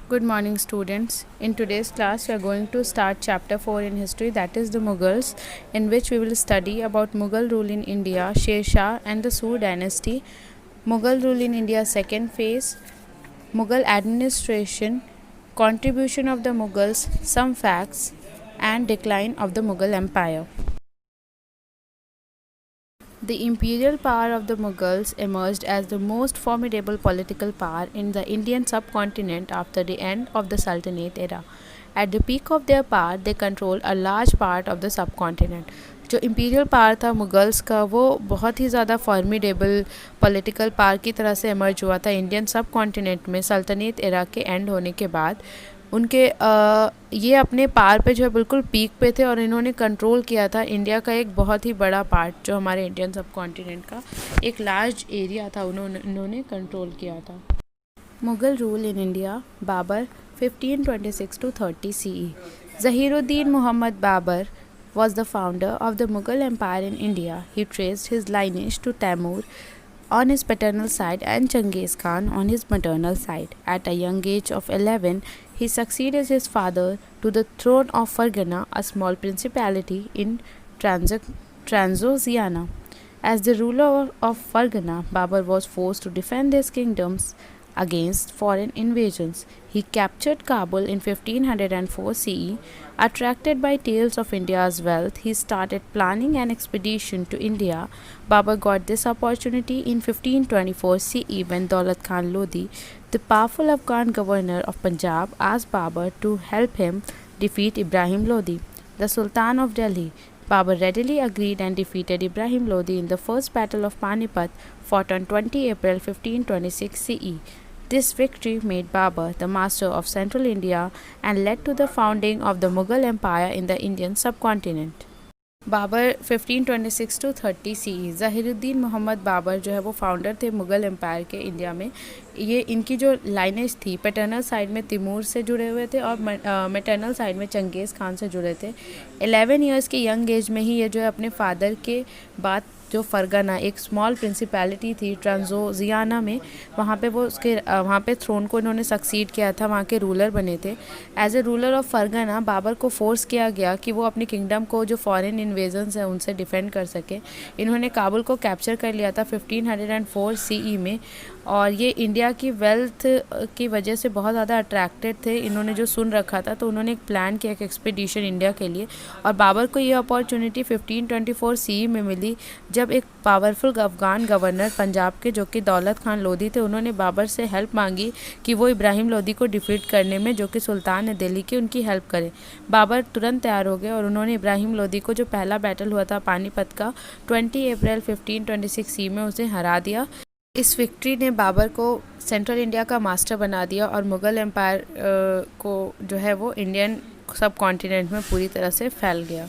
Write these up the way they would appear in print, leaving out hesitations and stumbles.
Good morning, students. In today's class, we are going to start chapter 4 in history, that is the Mughals, in which we will study about Mughal rule in India, Sher Shah and the Sur dynasty, Mughal rule in India second phase, Mughal administration, contribution of the Mughals, some facts, and decline of the Mughal Empire. The imperial power of the Mughals emerged as the most formidable political power in the Indian subcontinent after the end of the Sultanate era. At the peak of their power, they controlled a large part of the subcontinent. जो imperial power था Mughals का वो बहुत ही ज़्यादा formidable political power की तरह से emerge हुआ था इंडियन सब कॉन्टिनेंट में सल्तनत एरा के एंड होने के बाद। उनके ये अपने पार पे जो है बिल्कुल पीक पे थे और इन्होंने कंट्रोल किया था इंडिया का एक बहुत ही बड़ा पार्ट जो हमारे इंडियन सब कॉन्टिनेंट का एक लार्ज एरिया था इन्होंने कंट्रोल किया था। Mughal rule in India Babur 1526 to 30 CE. Zahiruddin Muhammad Babur was the founder of the Mughal Empire in India. He traced his lineage to Taimur on his paternal side and Genghis Khan on his maternal side. At a young age of 11, he succeeded his father to the throne of Fargana, a small principality in Transoxiana. As the ruler of Fargana, Babur was forced to defend his kingdoms against foreign invasions. He captured Kabul in 1504 CE. Attracted by tales of India's wealth, he started planning an expedition to India. Babur got this opportunity in 1524 CE when Daulat Khan Lodi, the powerful Afghan governor of Punjab, asked Babur to help him defeat Ibrahim Lodi, the Sultan of Delhi. Babur readily agreed and defeated Ibrahim Lodi in the First Battle of Panipat, fought on 20 April 1526 CE. This victory made Babur the master of central India and led to the founding of the Mughal Empire in the Indian subcontinent. Babur 1526 to 30 CE Zahiruddin Mohammad Babur जो है वो founder थे Mughal empire के India में। ये इनकी जो lineage थी पैटर्नल साइड में तिमूर से जुड़े हुए थे और मैटर्नल साइड में चंगेज़ खान से जुड़े थे। 11 इयर्स के यंग एज में ही ये जो है अपने फादर के बाद जो फरगना एक स्मॉल प्रिंसिपैलिटी थी ट्रांसोजियाना में वहाँ पे वो उसके वहाँ पे थ्रोन को इन्होंने सक्सीड किया था, वहाँ के रूलर बने थे। As a ruler of Fergana Babur को फोर्स किया गया कि वो अपने किंगडम को जो फॉरेन इन्वेजन्स हैं उनसे डिफेंड कर सके। इन्होंने काबुल को कैप्चर कर लिया था 1504 CE में और ये इंडिया की वेल्थ की वजह से बहुत ज़्यादा अट्रैक्टेड थे। इन्होंने जो सुन रखा था तो उन्होंने एक प्लान किया एक एक्सपीडिशन इंडिया के लिए और बाबर को ये अपॉर्चुनिटी 1524 CE में मिली जब एक पावरफुल अफगान गवर्नर पंजाब के जो कि दौलत खान लोधी थे उन्होंने बाबर से हेल्प मांगी कि वो इब्राहिम लोधी को डिफीट करने में जो कि सुल्तान है दिल्ली की उनकी हेल्प करें। बाबर तुरंत तैयार हो गए और उन्होंने इब्राहिम लोधी को जो पहला बैटल हुआ था पानीपत का 20 अप्रैल 1526 CE में उसे हरा दिया। इस विक्ट्री ने बाबर को सेंट्रल इंडिया का मास्टर बना दिया और मुग़ल एम्पायर को जो है वो इंडियन सब कॉन्टिनेंट में पूरी तरह से फैल गया।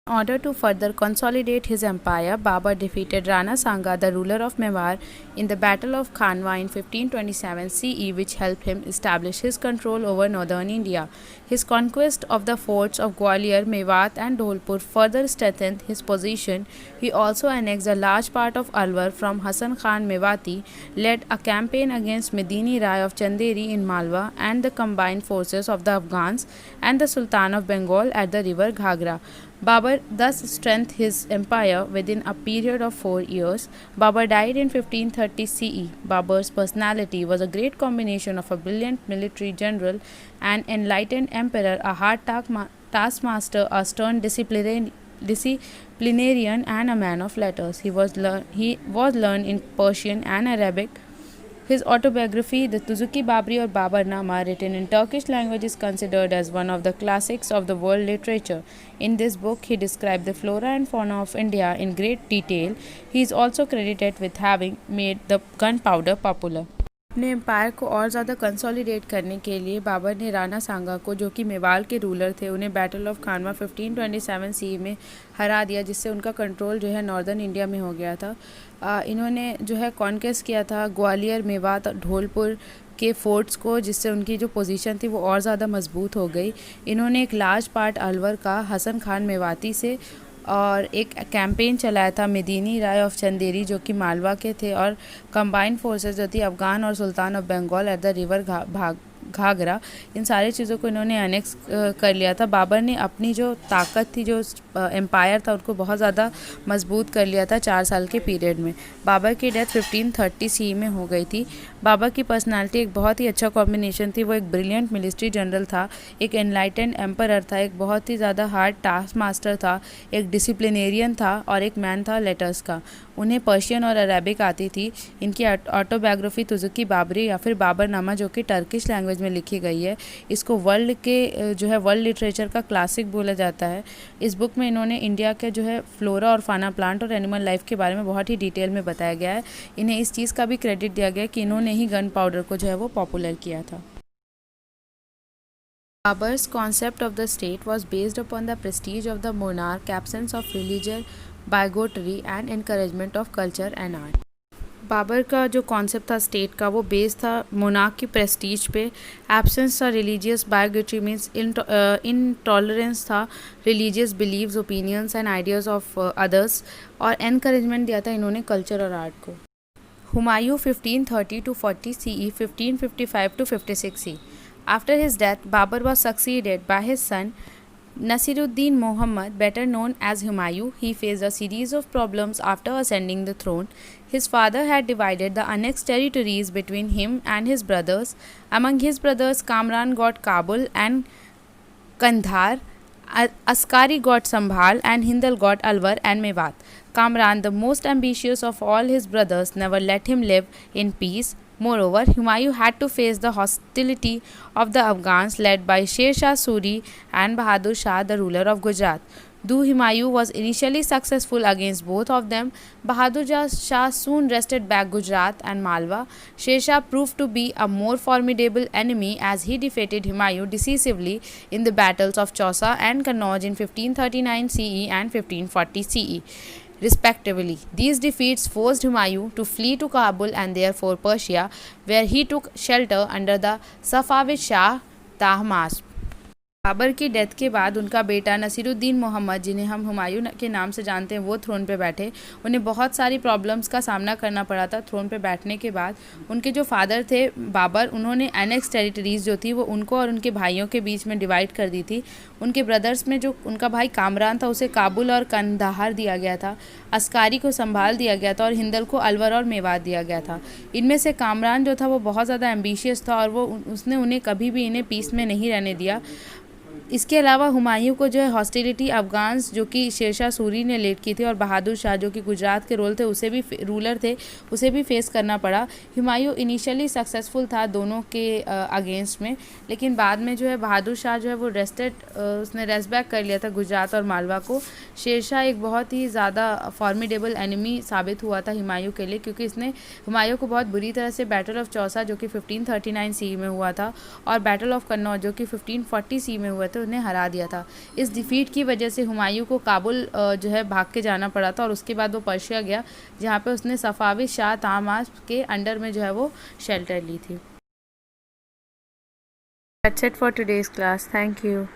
In order to further consolidate his empire, Babur defeated Rana Sanga, the ruler of Mewar, in the Battle of Khanwa in 1527 CE, which helped him establish his control over northern India. His conquest of the forts of Gwalior, Mewat, and Dholpur further strengthened his position. He also annexed a large part of Alwar from Hasan Khan Mewati, led a campaign against Medini Rai of Chanderi in Malwa, and the combined forces of the Afghans and the Sultan of Bengal at the river Ghagra. Babur thus strengthened his empire within a period of 4 years. Babur died in 1530 CE. Babur's personality was a great combination of a brilliant military general, an enlightened emperor, a hard taskmaster, a stern disciplinarian, and a man of letters. He was learned in Persian and Arabic. His autobiography, the Tuzuki Babri or Babarnama, written in Turkish language, is considered as one of the classics of the world literature. In this book, he described the flora and fauna of India in great detail. He is also credited with having made the gunpowder popular. अपने empire को और ज़्यादा consolidate करने के लिए बाबर ने राणा सांगा को जो कि मेवाड़ के रूलर थे उन्हें बैटल ऑफ खानवा 1527 CE में हरा दिया, जिससे उनका कंट्रोल जो है नॉर्दर्न इंडिया में हो गया था। इन्होंने जो है कॉन्क्वेस्ट किया था ग्वालियर, मेवात, ढोलपुर के फोर्ट्स को, जिससे उनकी जो पोजीशन थी वो और ज़्यादा मजबूत हो गई। इन्होंने एक लार्ज पार्ट अलवर का हसन खान मेवाती से और एक कैंपेन चलाया था मेदिनी राय ऑफ चंदेरी जो कि मालवा के थे और कंबाइंड फोर्सेस जो थी अफ़गान और sultan of Bengal at the river Ghaghra, इन सारी चीज़ों को इन्होंने अनेक्स कर लिया था। बाबर ने अपनी जो ताकत थी, जो एम्पायर था, उनको बहुत ज़्यादा मजबूत कर लिया था 4 साल के पीरियड में। बाबर की डेथ 1530 CE में हो गई थी। बाबर की पर्सनालिटी एक बहुत ही अच्छा कॉम्बिनेशन थी। वो एक ब्रिलियंट मिलिट्री जनरल था, एक एनलाइटेंड एम्परर था, एक बहुत ही ज़्यादा हार्ड टास्क मास्टर था, एक डिसिप्लिनेरियन था और एक मैन था लेटर्स का। उन्हें पर्शियन और अरेबिक आती थी। इनकी ऑटोबायोग्राफी तुजुकी बाबरी या फिर बाबरनामा, जो कि टर्किश लैंग्वेज में लिखी गई है, इसको वर्ल्ड लिटरेचर का क्लासिक बोला जाता है। इस बुक में इन्होंने इंडिया के फ्लोरा और फाना, प्लांट और एनिमल लाइफ के बारे में बहुत ही डिटेल में बताया गया है। इन्हें इस चीज़ का भी क्रेडिट दिया गया कि इन्होंने ही गन पाउडर को वो पॉपुलर किया था। Babur's concept of the state was based upon the prestige of the monarch, absence of religious bigotry and encouragement of culture and art. Babar का जो कॉन्सेप्ट था स्टेट का, वो बेस था मोनार्क की प्रेस्टीज पे, एब्सेंस था रिलीजियस बायोग्रेटी मीन्स इनटॉलरेंस था religious beliefs, opinions and ideas of others, और एनकरेजमेंट दिया था इन्होंने कल्चर और आर्ट को। Humayun 1530 to 40 CE, 1555 to 56 CE. After his death, Babur was succeeded by his son Nasiruddin Muhammad, better known as Humayun. He faced a series of problems after ascending the throne. His father had divided the annexed territories between him and his brothers. Among his brothers, Kamran got Kabul and Kandhar, Askari got Sambhal, and Hindal got Alwar and Mewat. Kamran, the most ambitious of all his brothers, never let him live in peace. Moreover, Humayun had to face the hostility of the Afghans led by Sher Shah Suri and Bahadur Shah, the ruler of Gujarat. Though Humayun was initially successful against both of them, Bahadur Shah soon wrested back Gujarat and Malwa. Sher Shah proved to be a more formidable enemy as he defeated Humayun decisively in the battles of Chausa and Kannauj in 1539 CE and 1540 CE. Respectively. These defeats forced Humayun to flee to Kabul and therefore Persia, where he took shelter under the Safavid Shah Tahmasp. Babar की death के बाद उनका बेटा नसीरुद्दीन मोहम्मद, जिन्हें हम हुमायूं के नाम से जानते हैं, वो थ्रोन पे बैठे। उन्हें बहुत सारी प्रॉब्लम्स का सामना करना पड़ा था थ्रोन पे बैठने के बाद। उनके जो फादर थे बाबर, उन्होंने एनेक्स टेरिटरीज़ जो थी वो उनको और उनके भाइयों के बीच में डिवाइड कर दी थी। उनके ब्रदर्स में जो उनका भाई कामरान था, उसे काबुल और कंधार दिया गया था, अस्कारी को संभाल दिया गया था और हिंदल को अलवर और मेवात दिया गया था। इनमें से कामरान जो था वो बहुत ज़्यादा एम्बिशियस था और उसने उन्हें कभी भी इन्हें पीस में नहीं रहने दिया। इसके अलावा हुमायूं को हॉस्टिलिटी अफ़गान्स, जो कि शेरशाह सूरी ने लीड की थी, और बहादुर शाह, जो कि गुजरात के रूलर थे, उसे भी फेस करना पड़ा। हुमायूं इनिशियली सक्सेसफुल था दोनों के अगेंस्ट में, लेकिन बाद में बहादुर शाह वो उसने रेस्ट बैक कर लिया था गुजरात और मालवा को। शेरशाह एक बहुत ही ज़्यादा फॉर्मिडेबल एनिमी साबित हुआ था हुमायूं के लिए, क्योंकि इसने हुमायूं को बहुत बुरी तरह से बैटल ऑफ चौसा, जो कि 1539 CE में हुआ था, और बैटल ऑफ कन्नौज, जो कि 1540 CE में हुआ था, उन्हें हरा दिया था। इस डिफीट की वजह से हुमायूं को काबुल भाग के जाना पड़ा था, और उसके बाद वो पर्शिया गया, जहाँ पे उसने सफावी शाह तामास के अंडर में वो शेल्टर ली थी। That's it for today's class. Thank you.